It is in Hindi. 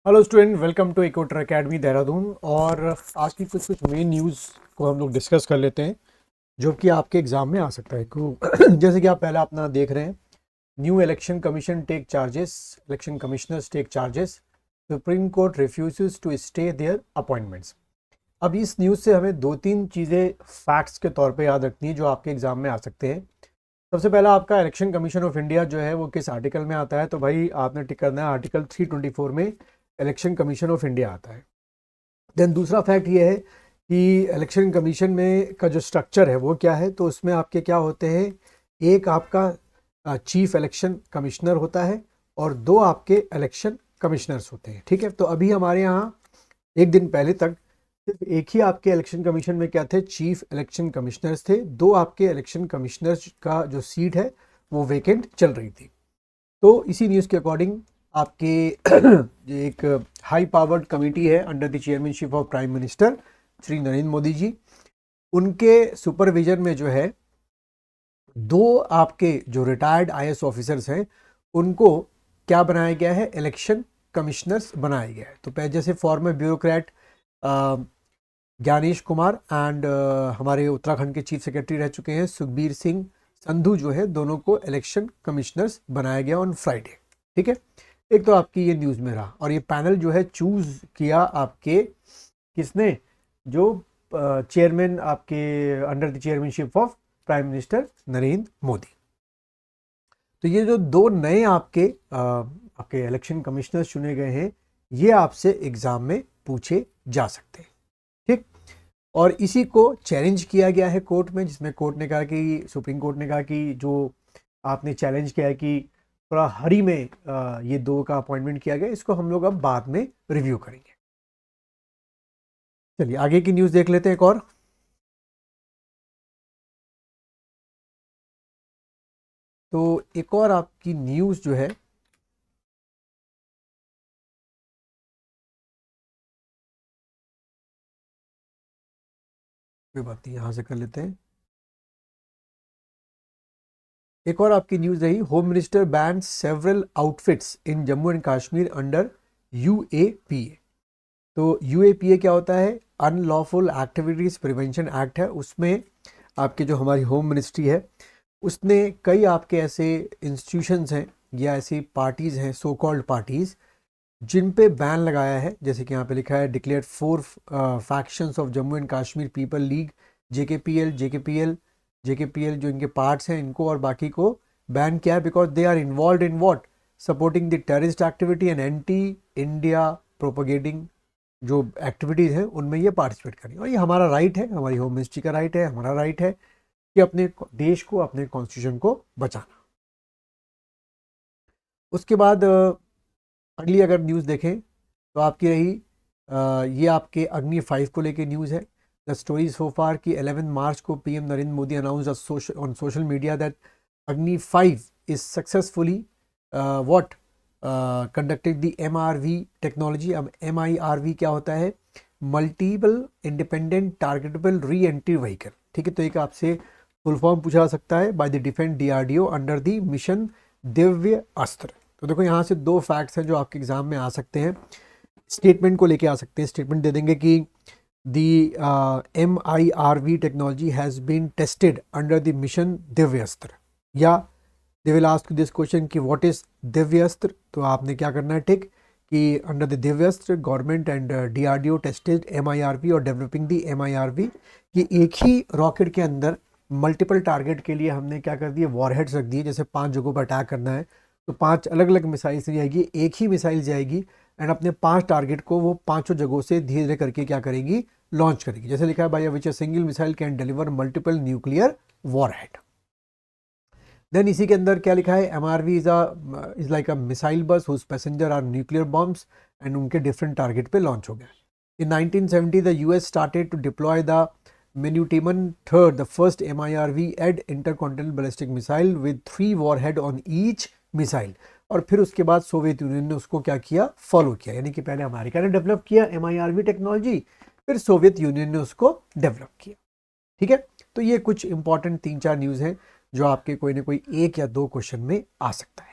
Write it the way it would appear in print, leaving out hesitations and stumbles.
हेलो स्टूडेंट, वेलकम टू इकोटर एकेडमी देहरादून। और आज की कुछ मेन न्यूज़ को हम लोग डिस्कस कर लेते हैं जो कि आपके एग्जाम में आ सकता है जैसे कि आप पहला अपना देख रहे हैं, new election commission take charges, election commissioners take charges, supreme court refuses to stay their appointments. अब इस न्यूज़ से हमें दो तीन चीज़ें फैक्ट्स के तौर पे याद रखनी है जो आपके एग्जाम में आ सकते हैं। सबसे पहला, आपका इलेक्शन कमीशन ऑफ इंडिया जो है वो किस आर्टिकल में आता है, तो भाई आपने टिक करना है आर्टिकल 324 में इलेक्शन कमीशन ऑफ इंडिया आता है। देन दूसरा फैक्ट ये है कि इलेक्शन कमीशन में का जो स्ट्रक्चर है वो क्या है, तो उसमें आपके क्या होते हैं, एक आपका चीफ इलेक्शन कमिश्नर होता है और दो आपके इलेक्शन कमिश्नर्स होते हैं। ठीक है, तो अभी हमारे यहाँ एक दिन पहले तक सिर्फ एक ही आपके इलेक्शन कमीशन में क्या थे, चीफ इलेक्शन कमिश्नर्स थे। दो आपके इलेक्शन कमिश्नर्स का जो सीट है वो वेकेंट चल रही थी। तो इसी न्यूज़ के अकॉर्डिंग आपके एक हाई पावर्ड कमेटी है under the chairmanship of prime minister Shri Narendra Modi ji, उनके सुपरविजन में जो है दो आपके जो रिटायर्ड आईएएस ऑफिसर्स हैं उनको क्या बनाया गया है, इलेक्शन कमिश्नर्स बनाया गया है। तो पहले जैसे former bureaucrat Gyanesh Kumar and हमारे उत्तराखंड के चीफ सेक्रेटरी रह चुके हैं सुखबीर सिंह संधू, जो है दोनों को इलेक्शन कमिश्नर्स बनाया गया ऑन फ्राइडे। ठीक है, एक तो आपकी ये न्यूज़ में रहा। और ये पैनल जो है चूज किया आपके किसने, जो चेयरमैन आपके under the chairmanship of prime minister Narendra Modi. तो ये जो दो नए आपके इलेक्शन कमिश्नर्स चुने गए हैं, ये आपसे एग्जाम में पूछे जा सकते हैं। ठीक, और इसी को चैलेंज किया गया है कोर्ट में, जिसमें कोर्ट ने कहा कि सुप्रीम कोर्ट ने कहा कि जो आपने चैलेंज किया है कि थोड़ा हरी में ये दो का अपॉइंटमेंट किया गया, इसको हम लोग अब बाद में रिव्यू करेंगे। चलिए आगे की न्यूज़ देख लेते हैं एक और। तो एक और आपकी न्यूज़ जो है, कोई बात नहीं, यहाँ से कर लेते हैं। एक और आपकी न्यूज़ रही, home minister ban several outfits in Jammu and Kashmir under UAPA. तो यूएपीए क्या होता है, अनलॉफुल एक्टिविटीज़ प्रिवेंशन एक्ट है। उसमें आपके जो हमारी होम मिनिस्ट्री है उसने कई आपके ऐसे इंस्टीट्यूशंस हैं या ऐसी पार्टीज़ हैं, सो कॉल्ड पार्टीज़, जिन पे बैन लगाया है। जैसे कि यहाँ पे लिखा है, declare 4 factions of Jammu and Kashmir people league, JKPL जो इनके पार्ट्स हैं, इनको और बाकी को बैन किया है because they are involve in what, supporting the terrorist activity and anti India propagating जो एक्टिविटीज़ हैं उनमें ये पार्टिसिपेट करें। और ये हमारा राइट है, हमारी होम मिनिस्ट्री का राइट है, हमारा राइट है कि अपने देश को, अपने कॉन्स्टिट्यूशन को बचाना। उसके बाद अगली अगर न्यूज़ देखें तो आपकी रही ये आपके अग्नि 5 को लेके न्यूज़ है। द स्टोरी सो फार कि 11 मार्च को PM Narendra Modi announce on social media that अग्नि 5 is successfully what conducted the एमआरवी technology. अब एमआईआरवी क्या होता है, multiple independent targetable re entry vehicle. ठीक है, तो एक आपसे फुल फॉर्म पूछा जा सकता है, by the defence DRDO under the mission Divya Astra. तो देखो यहाँ से दो फैक्ट्स हैं जो आपके एग्जाम में आ सकते हैं, स्टेटमेंट को लेके आ सकते हैं। स्टेटमेंट दे देंगे कि the MIRV technology has been tested under the mission Divya Astra, या they will ask this question कि व्हाट इज दिव्य अस्त्र। तो आपने क्या करना है, ठीक, कि अंडर द दिव्य अस्त्र government and DRDO tested MIRV और डेवलपिंग द MIRV कि एक ही रॉकेट के अंदर मल्टीपल टारगेट के लिए हमने क्या कर दिए, वॉरहेड्स रख दिए। जैसे 5 जगहों पर अटैक करना है तो 5 अलग अलग मिसाइल से जाएगी, एक ही मिसाइल जाएगी एंड अपने 5 टारगेट को वो 5 जगहों से धीरे धीरे करके क्या करेगी, लॉन्च करेगी। जैसे लिखा है, by which a single missile can deliver multiple nuclear warhead. Then इसी के अंदर क्या लिखा है, MRV is like a missile bus whose passenger are nuclear bombs and उनके डिफरेंट टारगेट पे लॉन्च हो गया। In 1970 the US started to deploy the Minuteman III, the first MIRV ed intercontinental ballistic missile with 3 warhead on each missile। और फिर उसके बाद सोवियत यूनियन ने उसको क्या किया, फॉलो किया। यानी कि पहले अमेरिका ने डेवलप किया MIRV टेक्नोलॉजी, फिर सोवियत यूनियन ने उसको डेवलप किया। ठीक है, तो ये कुछ इंपॉर्टेंट 3-4 न्यूज़ हैं जो आपके कोई ना कोई एक या दो क्वेश्चन में आ सकता है।